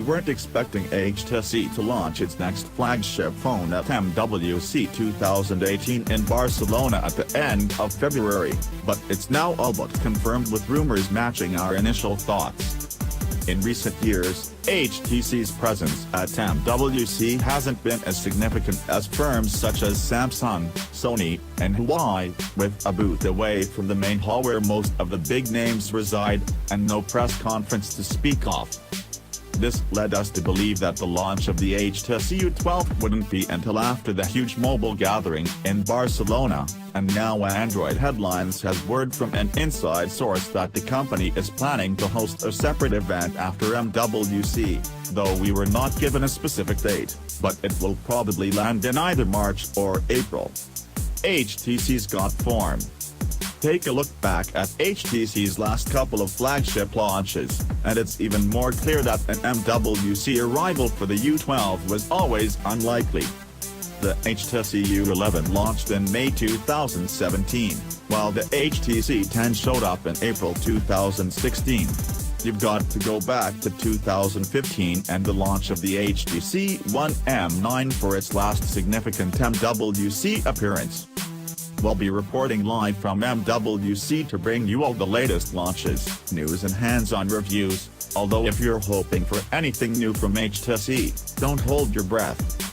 weren't expecting HTC to launch its next flagship phone at MWC 2018 in Barcelona at the end of February, but it's now all but confirmed with rumors matching our initial thoughts. In recent years, HTC's presence at MWC hasn't been as significant as firms such as Samsung, Sony, and Huawei, with a booth away from the main hall where most of the big names reside, and no press conference to speak of. This led us to believe that the launch of the HTC U12 wouldn't be until after the huge mobile gathering in Barcelona, and now Android Headlines has word from an inside source that the company is planning to host a separate event after MWC, though we were not given a specific date, but it will probably land in either March or April. HTC's got form. Take a look back at HTC's last couple of flagship launches, and it's even more clear that an MWC arrival for the U12 was always unlikely. The HTC U11 launched in May 2017, while the HTC 10 showed up in April 2016. You've got to go back to 2015 and the launch of the HTC One M9 for its last significant MWC appearance. We'll be reporting live from MWC to bring you all the latest launches, news and hands-on reviews, although if you're hoping for anything new from HTC, don't hold your breath.